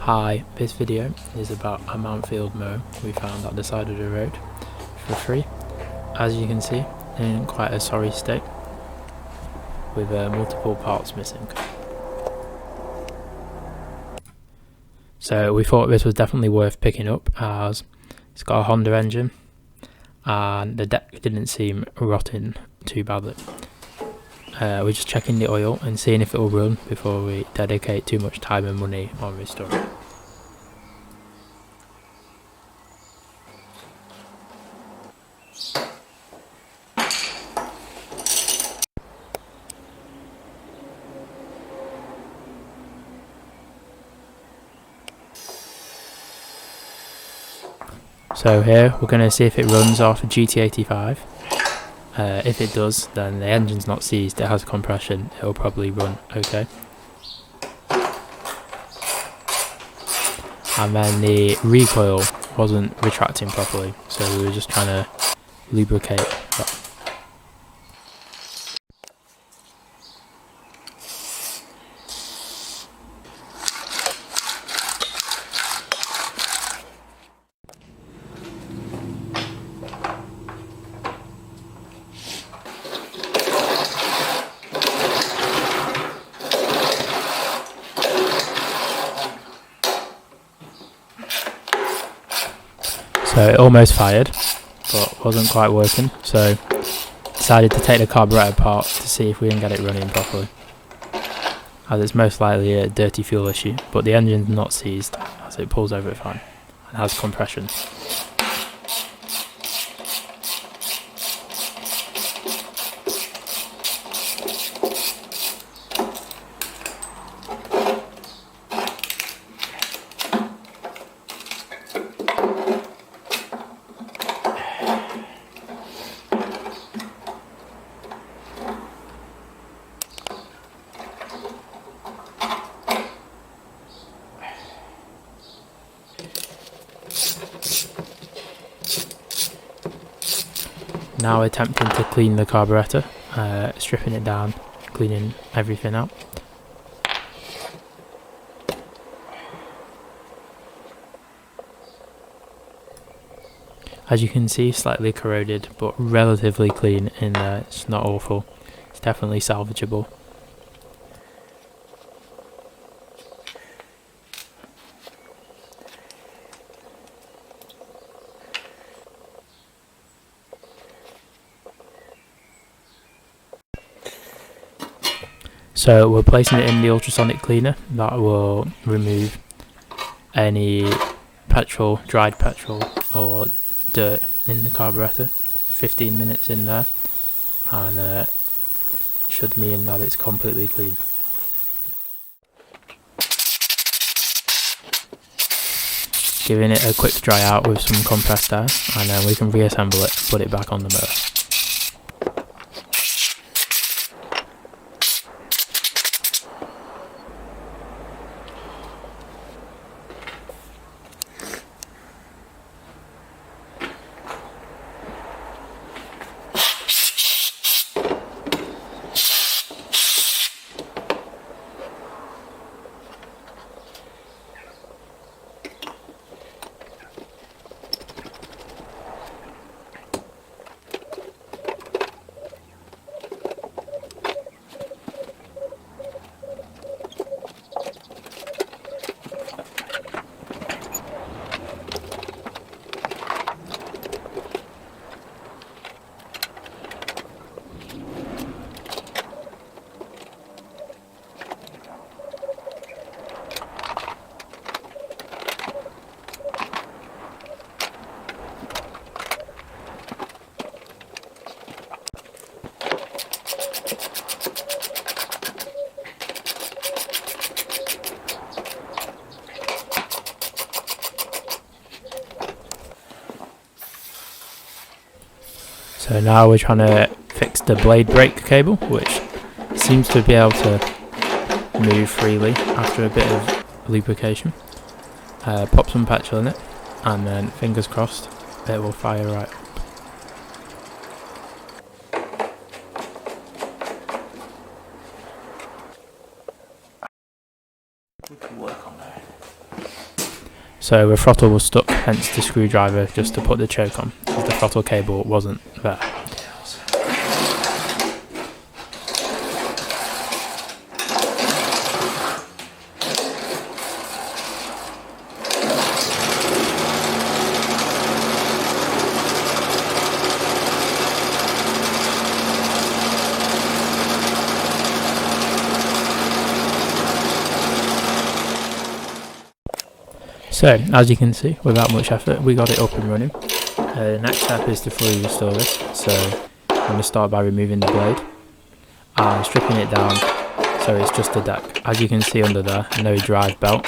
Hi, this video is about a Mountfield mower we found at the side of the road for free. As you can see, in quite a sorry state, with multiple parts missing. So we thought this was definitely worth picking up, as it's got a Honda engine and the deck didn't seem rotting too badly. We're just checking the oil and seeing if it will run before we dedicate too much time and money on restoring it. So here we're going to see if it runs off a GT85. If it does, then the engine's not seized, it has compression, it'll probably run okay. And then the recoil wasn't retracting properly, so we were just trying to lubricate that. So it almost fired, but wasn't quite working, so decided to take the carburetor apart to see if we can get it running properly, as it's most likely a dirty fuel issue, but the engine's not seized as it pulls over fine and has compression. Now attempting to clean the carburetor, stripping it down, cleaning everything out. As you can see, slightly corroded, but relatively clean in there. It's not awful, it's definitely salvageable. So we're placing it in the ultrasonic cleaner that will remove any petrol, dried petrol or dirt in the carburetor. 15 minutes in there, and should mean that it's completely clean. Giving it a quick dry out with some compressed air, and then we can reassemble it, put it back on the mower. So now we're trying to fix the blade brake cable, which seems to be able to move freely after a bit of lubrication. Pop some petrol in it, and then fingers crossed it will fire right. We can work on that. So the throttle was stuck, hence the screwdriver just to put the choke on, because the throttle cable wasn't there. So, as you can see, without much effort, we got it up and running. The next step is to fully restore this, so I'm going to start by removing the blade and stripping it down so it's just a deck. As you can see under there, no drive belt,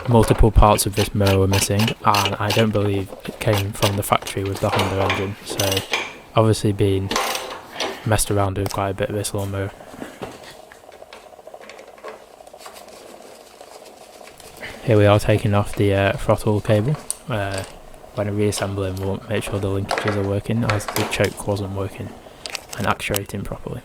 multiple parts of this mower were missing, and I don't believe it came from the factory with the Honda engine, so obviously being messed around with quite a bit of this lawnmower. Here we are taking off the throttle cable. When reassembling, we'll make sure the linkages are working, as the choke wasn't working and actuating properly.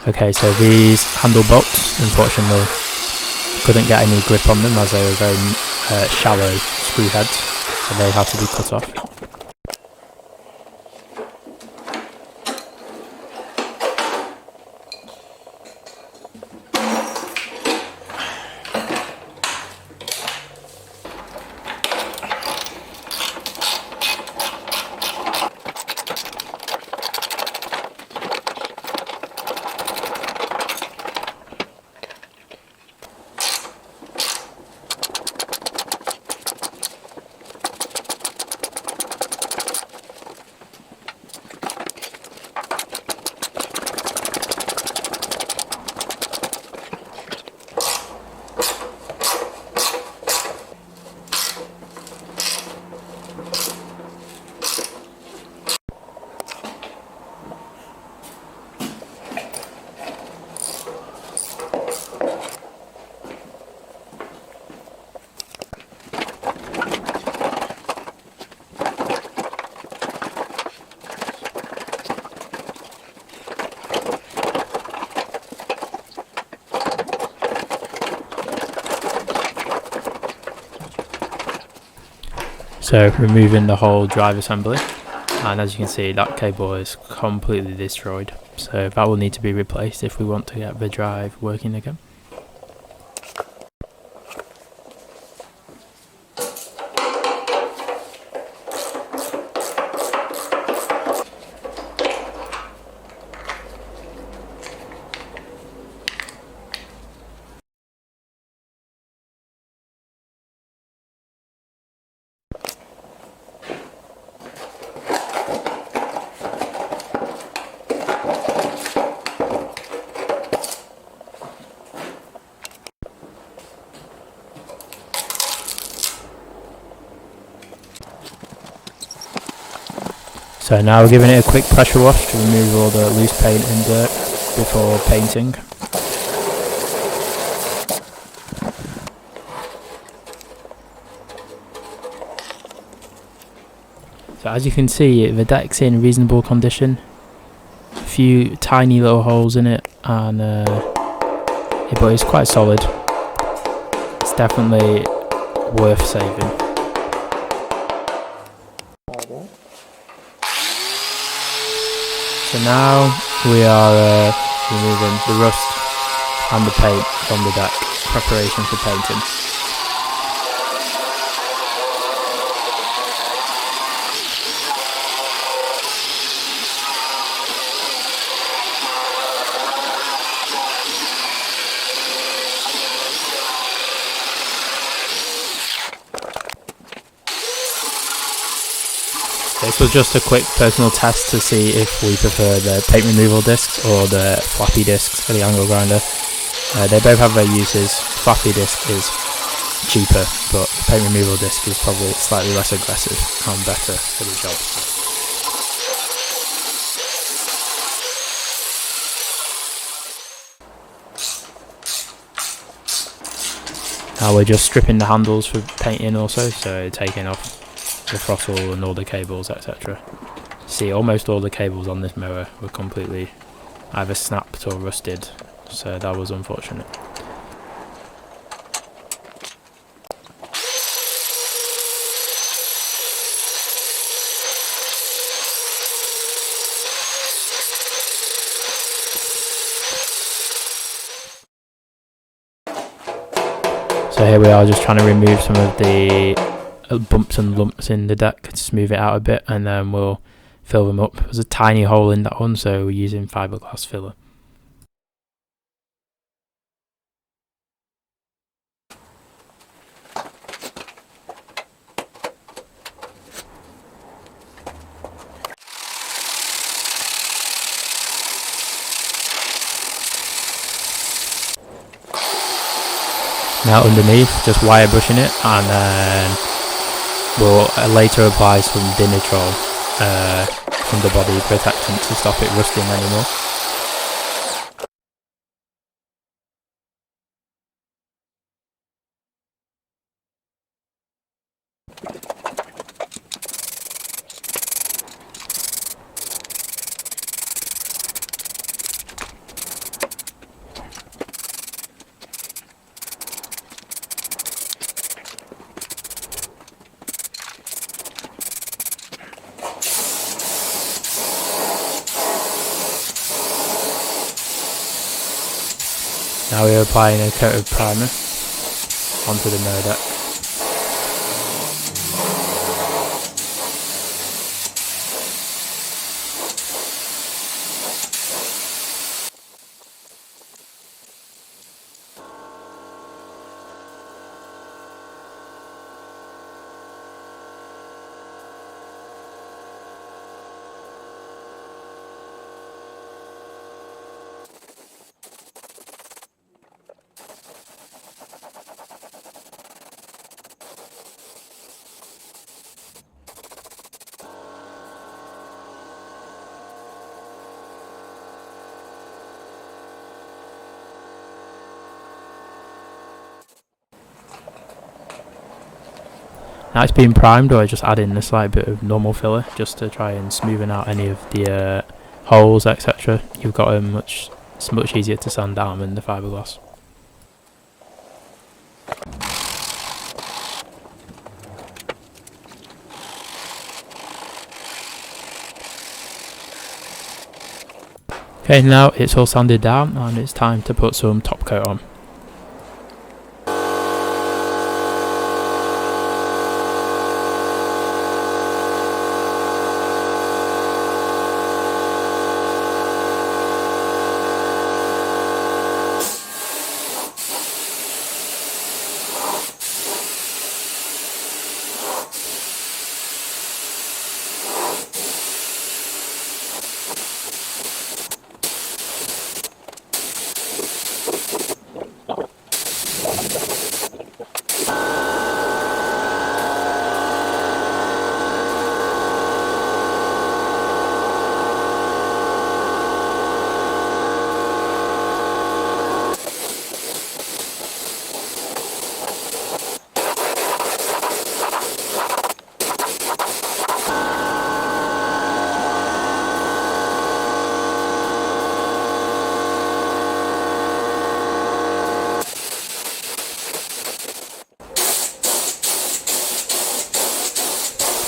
Okay, so these handle bolts, unfortunately, couldn't get any grip on them as they were very shallow screw heads, so they had to be cut off. So removing the whole drive assembly, and as you can see that cable is completely destroyed, so that will need to be replaced if we want to get the drive working again. So now we're giving it a quick pressure wash to remove all the loose paint and dirt before painting. So as you can see, the deck's in reasonable condition. A few tiny little holes in it, and but it's quite solid. It's definitely worth saving. So now we are removing the rust and the paint from the deck, preparation for painting. This was just a quick personal test to see if we prefer the paint removal discs or the flappy discs for the angle grinder. They both have their uses. Flappy disc is cheaper, but the paint removal disc is probably slightly less aggressive and better for the job. Now we're just stripping the handles for painting also, so taking off the throttle and all the cables, etc. See, almost all the cables on this mower were completely either snapped or rusted, so that was unfortunate. So here we are, just trying to remove some of the bumps and lumps in the deck to smooth it out a bit, and then we'll fill them up. There's a tiny hole in that one, so we're using fiberglass filler. Now underneath, just wire brushing it, and then we'll later apply some Dinitrol from the body protectant to stop it rusting anymore. Now we're applying a coat of primer onto the mower deck. Now it's been primed, or just add in a slight bit of normal filler just to try and smoothen out any of the holes, etc. You've got it's much easier to sand down than the fiberglass. Okay, now it's all sanded down and it's time to put some top coat on.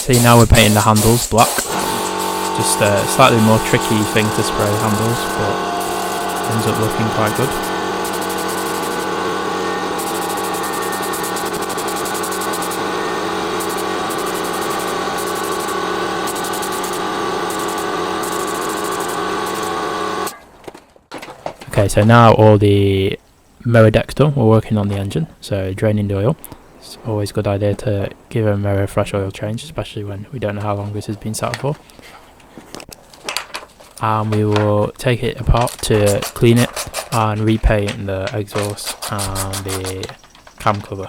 See, now we're painting the handles black. Just a slightly more tricky thing to spray handles, but ends up looking quite good. Okay, so now all the mower deck's done, we're working on the engine, so draining the oil. It's always a good idea to give a mower a fresh oil change, especially when we don't know how long this has been sat for. And we will take it apart to clean it and repaint the exhaust and the cam cover.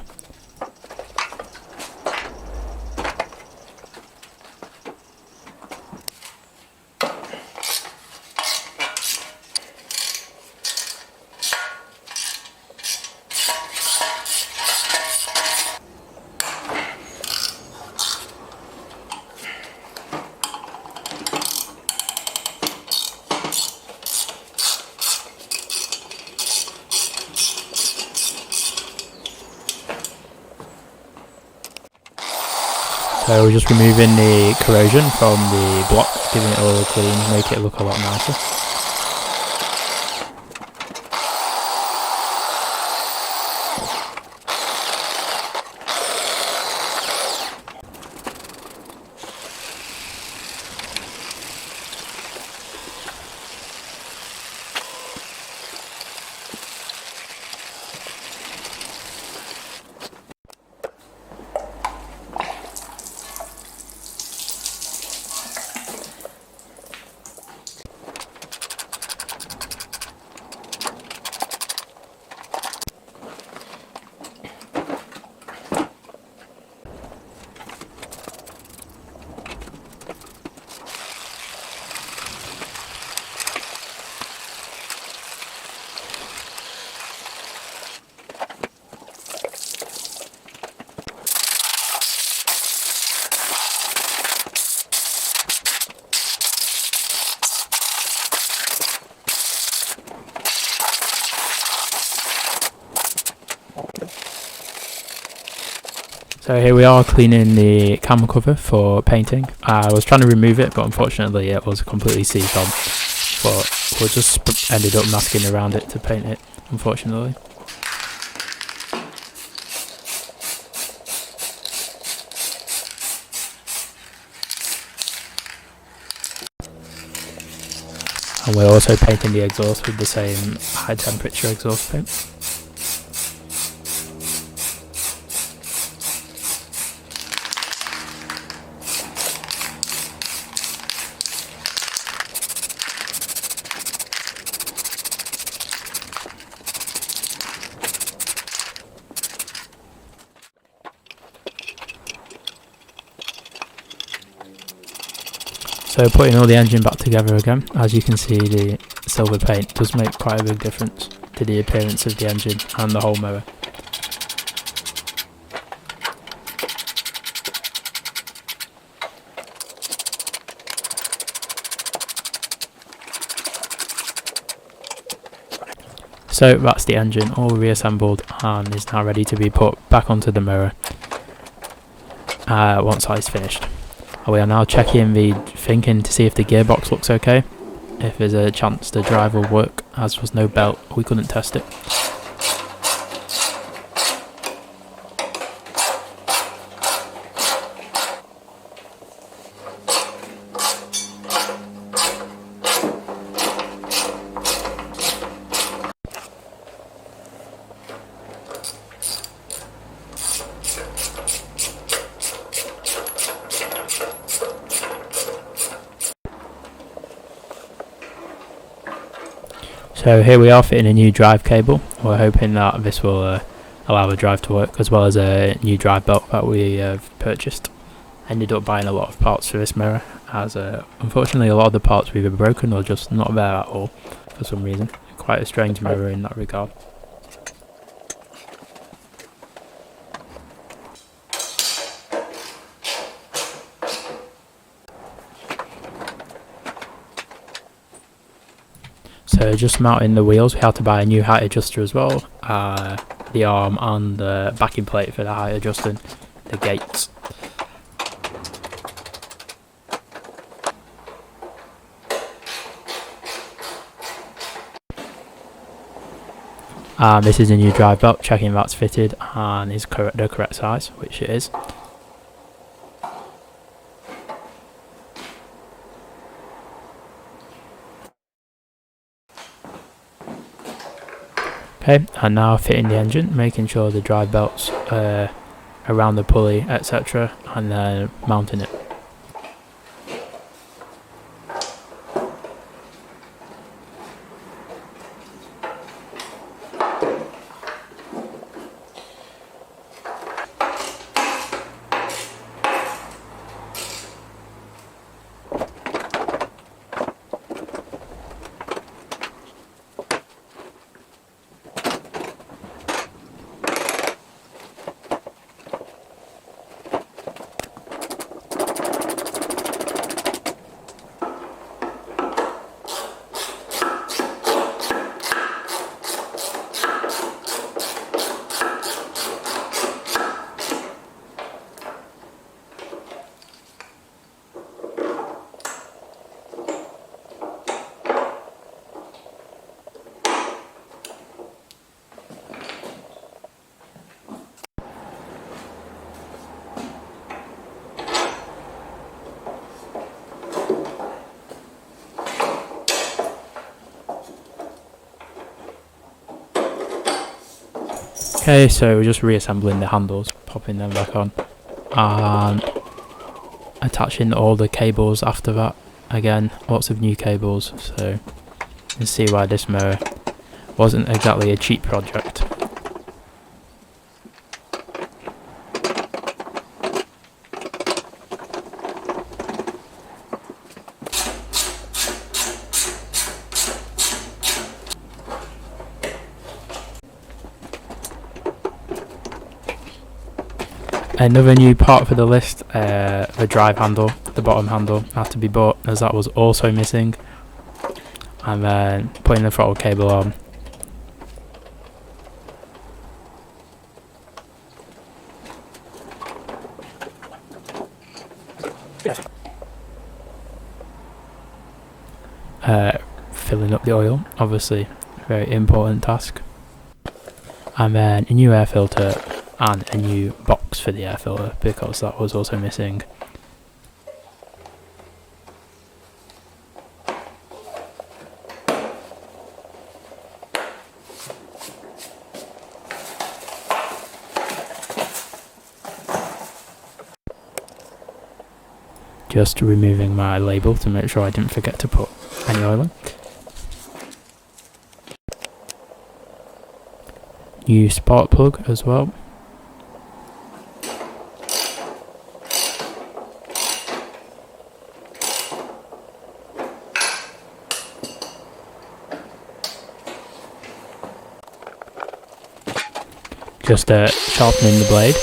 So we're just removing the corrosion from the block, giving it a little clean, make it look a lot nicer. So here we are cleaning the camera cover for painting. I was trying to remove it, but unfortunately it was completely seized on. But we just ended up masking around it to paint it, unfortunately. And we're also painting the exhaust with the same high temperature exhaust paint. So putting all the engine back together again, as you can see the silver paint does make quite a big difference to the appearance of the engine and the whole mower. So that's the engine all reassembled and is now ready to be put back onto the mower once that is finished. We are now checking the thinking to see if the gearbox looks okay, if there's a chance the drive will work. As was no belt, we couldn't test it. So here we are fitting a new drive cable. We're hoping that this will allow the drive to work, as well as a new drive belt that we have purchased. Ended up buying a lot of parts for this mirror, as unfortunately a lot of the parts were either broken or just not there at all for some reason. Quite a strange mirror in that regard. So just mounting the wheels, we had to buy a new height adjuster as well, the arm and the backing plate for the height adjusting, the gates. This is a new drive belt, checking that's fitted and is the correct size, which it is. Okay, and now fitting the engine, making sure the drive belts around the pulley, etc., and then mounting it. Okay, so we're just reassembling the handles, popping them back on, and attaching all the cables after that. Again, lots of new cables, so you can see why this mower wasn't exactly a cheap project. Another new part for the list, the drive handle, the bottom handle had to be bought as that was also missing, and then putting the throttle cable on. Filling up the oil, obviously a very important task, and then a new air filter and a new box for the air filter because that was also missing. Just removing my label to make sure I didn't forget to put any oil in. New spark plug as well. Just sharpening the blade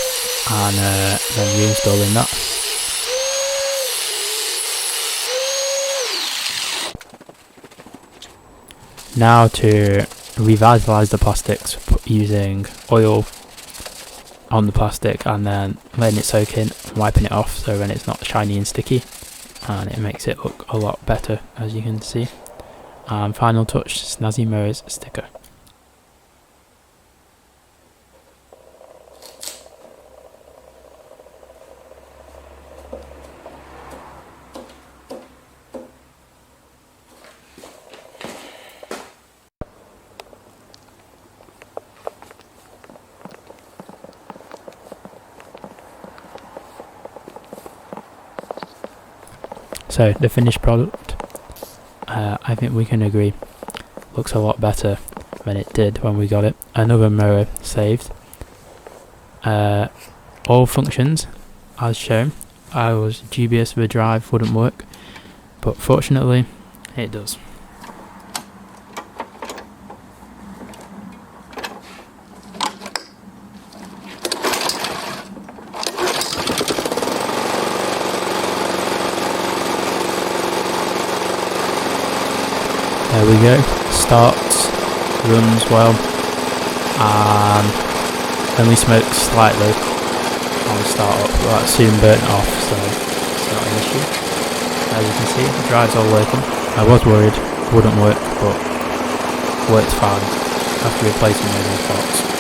and then reinstalling that. Now to revitalise the plastics, using oil on the plastic and then letting it soak in, wiping it off so then it's not shiny and sticky, and it makes it look a lot better, as you can see. And final touch, Snazzy Mowers sticker. So the finished product, I think we can agree, looks a lot better than it did when we got it. Another mower saved. All functions as shown. I was dubious the drive wouldn't work, but fortunately it does. There we go, starts, runs well, and only smokes slightly on the start up, but that soon burnt off, so it's not an issue. As you can see, the drive's all working. I was worried it wouldn't work, but worked fine after replacing those parts.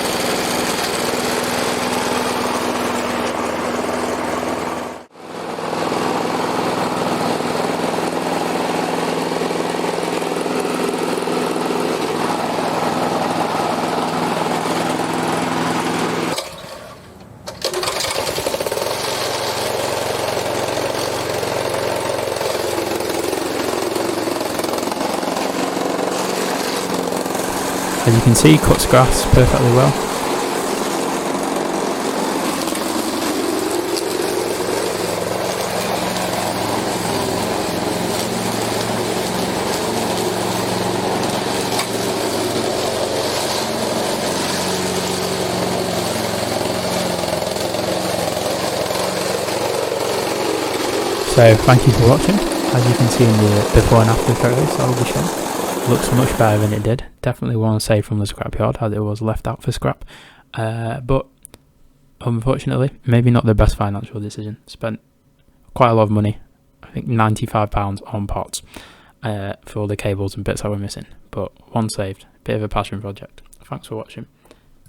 As you can see, cuts grass perfectly well. So thank you for watching. As you can see in the before and after photos I'll be showing. Looks much better than it did. Definitely want to say from the scrapyard as it was left out for scrap. But unfortunately, maybe not the best financial decision. Spent quite a lot of money. I think £95 on parts for all the cables and bits that were missing. But one saved. Bit of a passion project. Thanks for watching.